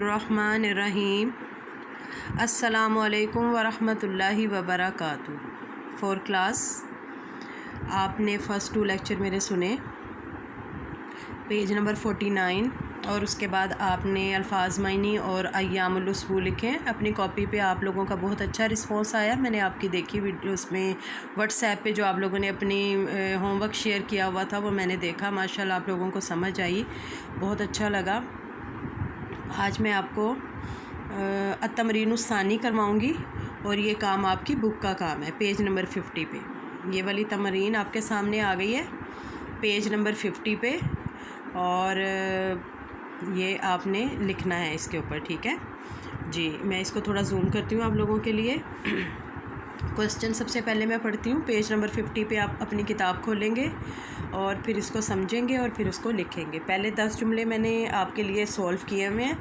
रहमानिर्रहीम। अस्सलामुअलैकुम वरहमतुल्लाहि वबरकातुहू। 4 क्लास, आपने फ़र्स्ट 2 लेक्चर मेरे सुने, पेज नंबर 49, और उसके बाद आपने अल्फाज मायनी और अय्यामुल उसबू लिखे। अपनी कॉपी पे आप लोगों का बहुत अच्छा रिस्पांस आया। मैंने आपकी देखी वीडियोस में, व्हाट्सएप पे जो आप लोगों ने अपनी होमवर्क शेयर किया हुआ था वो मैंने देखा। माशाल्लाह आप लोगों को समझ आई, बहुत अच्छा लगा। आज मैं आपको अतमरीनुस्सानी करवाऊँगी और ये काम आपकी बुक का काम है। पेज नंबर 50 पे ये वाली तमरीन आपके सामने आ गई है, पेज नंबर 50 पे, और ये आपने लिखना है इसके ऊपर, ठीक है जी। मैं इसको थोड़ा जूम करती हूँ आप लोगों के लिए। क्वेश्चन सबसे पहले मैं पढ़ती हूँ। पेज नंबर 50 पे आप अपनी किताब खोलेंगे और फिर इसको समझेंगे और फिर उसको लिखेंगे। पहले 10 जुमले मैंने आपके लिए सॉल्व किए हुए हैं,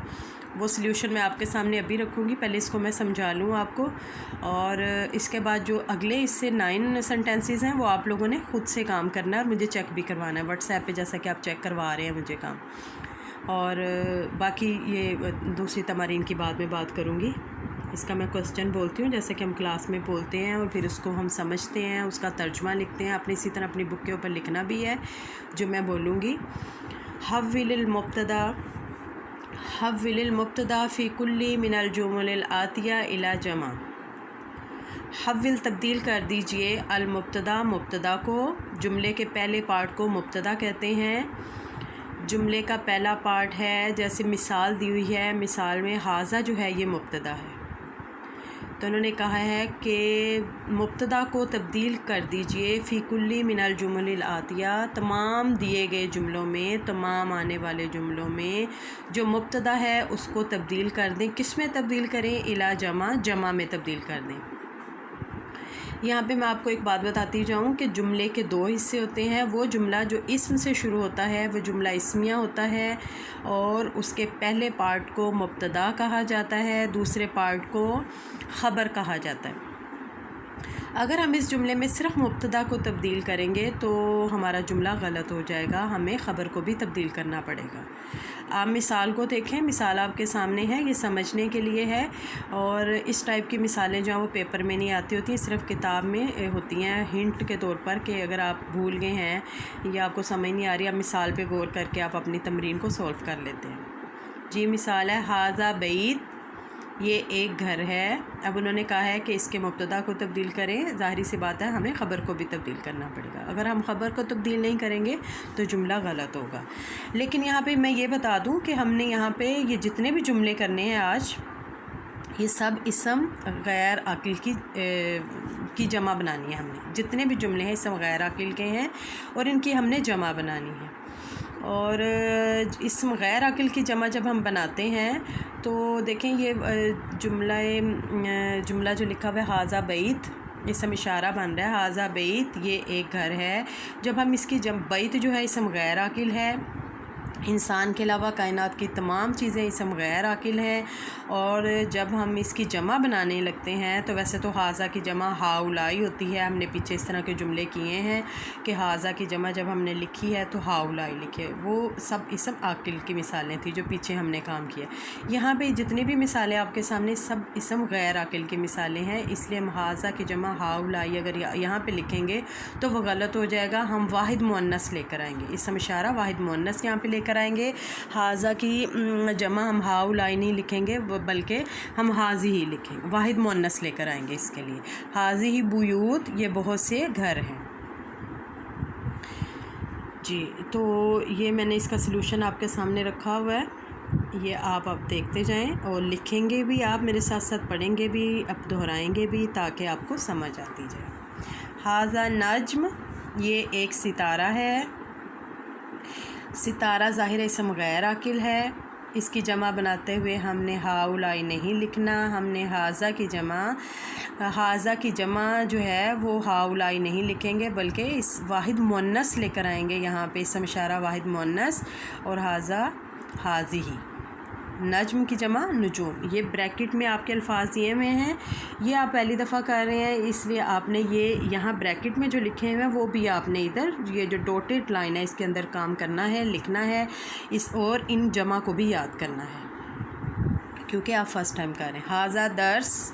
वो सॉल्यूशन मैं आपके सामने अभी रखूँगी। पहले इसको मैं समझा लूँ आपको, और इसके बाद जो अगले इससे 9 सेंटेंसेस हैं वो आप लोगों ने ख़ुद से काम करना है और मुझे चेक भी करवाना है व्हाट्सएप पे, जैसा कि आप चेक करवा रहे हैं मुझे काम। और बाकी ये दूसरी तमारीन की बाद में बात करूँगी। इसका मैं क्वेश्चन बोलती हूँ जैसे कि हम क्लास में बोलते हैं, और फिर उसको हम समझते हैं, उसका तर्जुमा लिखते हैं। आपने इसी तरह अपनी बुक के ऊपर लिखना भी है जो मैं बोलूँगी। हव्विलिल मुब्तदा फ़ी कुल्ली मिनल जुमुलिल आतिया इला जमा। हव्विल तब्दील कर दीजिए अल मुब्तदा, मुब्तदा को, जुमले के पहले पार्ट को मुब्तदा कहते हैं। जुमले का पहला पार्ट है, जैसे मिसाल दी हुई है, मिसाल में हाजा जो है ये मुब्तदा है, तो उन्होंने कहा है कि मुब्तदा को तब्दील कर दीजिए फ़ी कुल्ली मिनल जुमलिल आतिया, तमाम दिए गए जुमलों में, तमाम आने वाले जुमलों में जो मुब्तदा है उसको तब्दील कर दें। किस में तब्दील करें? इला जमा, जमा में तब्दील कर दें। यहाँ पे मैं आपको एक बात बताती जाऊँ कि जुमले के 2 हिस्से होते हैं। वो जुमला जो इस्म से शुरू होता है वो जुमला इस्मिया होता है, और उसके पहले पार्ट को मुब्तदा कहा जाता है, दूसरे पार्ट को ख़बर कहा जाता है। अगर हम इस जुमले में सिर्फ मुब्तदा को तब्दील करेंगे तो हमारा जुमला गलत हो जाएगा, हमें ख़बर को भी तब्दील करना पड़ेगा। आप मिसाल को देखें, मिसाल आपके सामने है, ये समझने के लिए है। और इस टाइप की मिसालें जो वो पेपर में नहीं आती होती हैं, सिर्फ किताब में होती हैं हिंट के तौर पर, कि अगर आप भूल गए हैं या आपको समझ नहीं आ रही, आप मिसाल पे गौर करके आप अपनी तमरीन को सॉल्व कर लेते हैं जी। मिसाल है हाजा बैत, ये एक घर है। अब उन्होंने कहा है कि इसके मुब्तदा को तब्दील करें। ज़ाहिर सी बात है हमें ख़बर को भी तब्दील करना पड़ेगा। अगर हम ख़बर को तब्दील नहीं करेंगे तो जुमला गलत होगा। लेकिन यहाँ पे मैं ये बता दूँ कि हमने यहाँ पे ये जितने भी जुमले करने हैं आज, ये सब इसम गैर आकिल की जमा बनानी है हमने। जितने भी जुमले हैं इसम गैर आकिल के हैं और इनकी हमने जमा बनानी है। और इसम गैर आकिल की जमा जब हम बनाते हैं तो देखें, ये जुमला जो लिखा हुआ है हाजा बैत, इसम इशारा बन रहा है हाजा बैत, ये एक घर है। जब हम इसकी बैत जो है इसम गैर आकिल है, इंसान के अलावा कायनात की तमाम चीज़ें इसम गैर आकिल हैं। और जब हम इसकी जमा बनाने लगते हैं तो वैसे तो हाजा की जमा हाउलाई होती है। हमने पीछे इस तरह के जुमले किए हैं कि हाजा की जमा जब हमने लिखी है तो हाउलाई लिखे। वो सब इसम आकिल की मिसालें थी जो पीछे हमने काम किया। यहाँ पे जितनी भी मिसालें आपके सामने सब इसम गैर आकिल की मिसालें हैं, इसलिए हम हाजा की जमा हाउलाई अगर यहाँ पर लिखेंगे तो वो गलत हो जाएगा। हम वाहिद मुअन्नस लेकर आएंगे, इसम इशारा वाहिद मुअन्नस यहाँ पर लेकर आएंगे। हाजा की जमा हम हाउलाई नहीं लिखेंगे, बल्कि हम हाजी ही लिखेंगे, वाहिद मुअन्नस लेकर आएंगे इसके लिए। हाजी ही बुयूत, ये बहुत से घर हैं जी। तो ये मैंने इसका सलूशन आपके सामने रखा हुआ है, ये आप अब देखते जाएं और लिखेंगे भी आप मेरे साथ साथ, पढ़ेंगे भी, अब दोहराएंगे भी, ताकि आपको समझ आती जाए। हाजा नज्म, ये एक सितारा है। सितारा ज़ाहिर इसम गैर आकिल है, इसकी जमा बनाते हुए हमने हाउलाई नहीं लिखना। हमने हाजा की जमा जो है वो हाउलाई नहीं लिखेंगे, बल्कि इस वाहिद मुअन्नस लेकर आएंगे यहाँ पे, इसम इशारा वाहिद मुअन्नस, और हाजा हाजी ही। नज्म की जमा नुजूम, ये ब्रैकेट में आपके अल्फाज दिए हुए हैं, ये आप पहली दफ़ा कर रहे हैं इसलिए आपने ये यहाँ ब्रैकेट में जो लिखे हुए हैं वो भी आपने इधर ये जो डॉटेड लाइन है इसके अंदर काम करना है, लिखना है इस, और इन जमा को भी याद करना है। क्योंकि आप फ़र्स्ट टाइम कर रहे हैं। हाज़ा दर्स,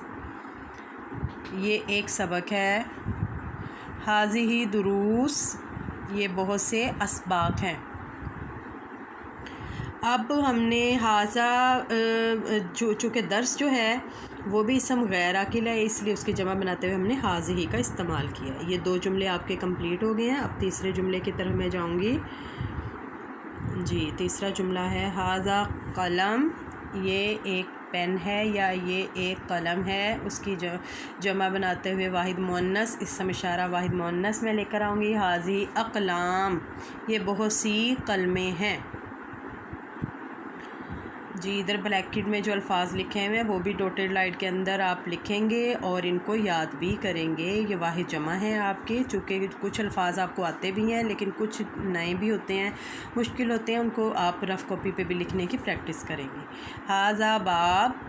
ये एक सबक है। हाज़िही दुरूस, ये बहुत से असबाक हैं। अब हमने हाज़ा चूँकि दर्स जो है वो भी इसम गैर आकिल है, इसलिए उसकी जमा बनाते हुए हमने हाज़िही का इस्तेमाल किया। ये 2 जुमले आपके कंप्लीट हो गए हैं। अब तीसरे जुमले की तरफ मैं जाऊँगी जी। तीसरा जुमला है हाज़ा कलम, ये एक पेन है या ये एक कलम है। उसकी जमा बनाते हुए वाहिद मुअन्नस, इसम इशारा वाहिद मुअन्नस में लेकर आऊँगी। हाज़ी अक़लाम, ये बहुत सी कलमें हैं जी। इधर ब्लैक किट में जो अल्फाज लिखे हुए हैं वो भी डॉटेड लाइन के अंदर आप लिखेंगे और इनको याद भी करेंगे। ये वाहिद जमा है आपके, चूँकि कुछ अल्फाज आपको आते भी हैं लेकिन कुछ नए भी होते हैं, मुश्किल होते हैं, उनको आप रफ़ कॉपी पे भी लिखने की प्रैक्टिस करेंगे। हाज़ा बाब,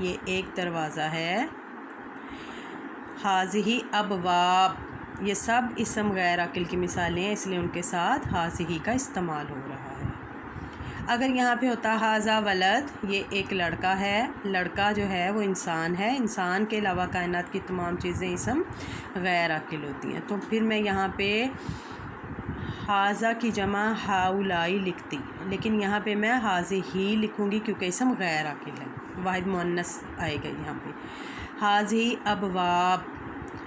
ये एक दरवाज़ा है। हाज़िही अबवाब, ये सब इसम गैर आकिल की मिसालें हैं, इसलिए उनके साथ हाज़िही का इस्तेमाल हो रहा है। अगर यहाँ पे होता हाज़ा वलद, ये एक लड़का है। लड़का जो है वो इंसान है। इंसान के अलावा कायनात की तमाम चीज़ें इसम गैर आकिल होती हैं। तो फिर मैं यहाँ पे हाज़ा की जमा हाउलाई लिखती, लेकिन यहाँ पे मैं हाज़ी ही लिखूँगी क्योंकि इसम गैर आकिल है, वाहिद मुअन्नस आएगा यहाँ पे। हाज़ी अबवाब,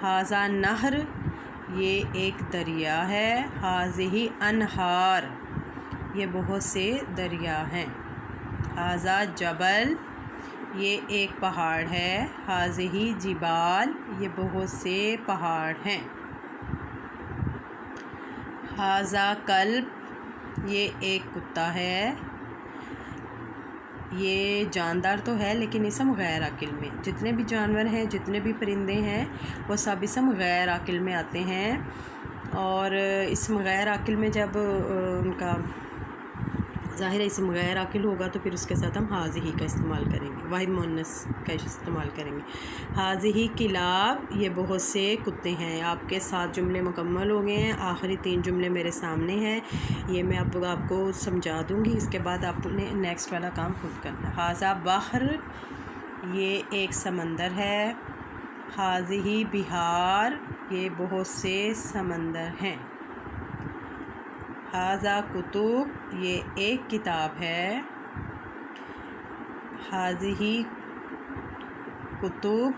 हाज़ा नहर, ये एक दरिया है। हाज़ी अनहार, ये बहुत से दरिया हैं। हाज़ा जबल, ये एक पहाड़ है। हाज़िही जिबाल, ये बहुत से पहाड़ हैं। हाज़ा कल्ब, ये एक कुत्ता है। ये जानदार तो है लेकिन इसम गैर आकिल में। जितने भी जानवर हैं, जितने भी परिंदे हैं, वो सब इसम गैर आकिल में आते हैं। और इसम गैर आकिल में जब उनका ज़ाहिर है इसम गैर आकिल होगा तो फिर उसके साथ हम हाज़िही का इस्तेमाल करेंगे, वाहिद मुअन्नस का इस्तेमाल करेंगे। हाज़िही किलाब, ये बहुत से कुत्ते हैं। आपके 7 जुमले मुकम्मल हो गए हैं। आखिरी 3 जुमले मेरे सामने हैं, ये मैं आपको समझा दूँगी। इसके बाद आपने नेक्स्ट वाला काम खुद करना है। हाज़ा बहर, ये एक समंदर है। हाज़िही बिहार, ये बहुत से समंदर हैं। हाज़ा कुतुब, ये एक किताब है। हाज़िही कुतुब,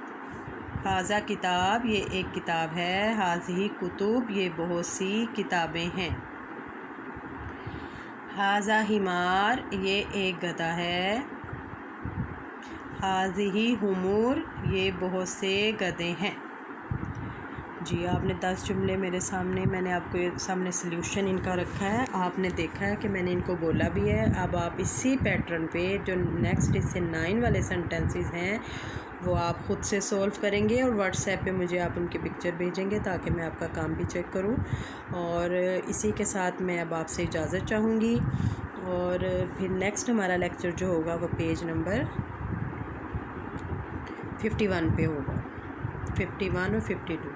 हाज़ा किताब, ये एक किताब है। हाज़िही कुतुब, ये बहुत सी किताबें हैं। हाज़ा हिमार, ये एक गधा है। हाज़िही हुमूर, ये बहुत से गधे हैं जी। आपने 10 जुमले मेरे सामने, मैंने आपको सामने सल्यूशन इनका रखा है। आपने देखा है कि मैंने इनको बोला भी है। अब आप इसी पैटर्न पे जो नेक्स्ट इससे 9 वाले सेंटेंसेस हैं वो आप ख़ुद से सॉल्व करेंगे और व्हाट्सएप पे मुझे आप उनकी पिक्चर भेजेंगे ताकि मैं आपका काम भी चेक करूं। और इसी के साथ मैं अब आपसे इजाज़त चाहूँगी और फिर नेक्स्ट हमारा लेक्चर जो होगा वो पेज नंबर 51 पे होगा। 51 और 52,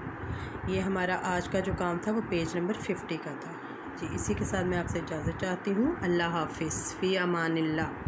ये हमारा आज का जो काम था वो पेज नंबर 50 का था जी। इसी के साथ मैं आपसे इजाज़त चाहती हूँ। अल्लाह हाफ़िज़, फ़ी अमानिल्लाह।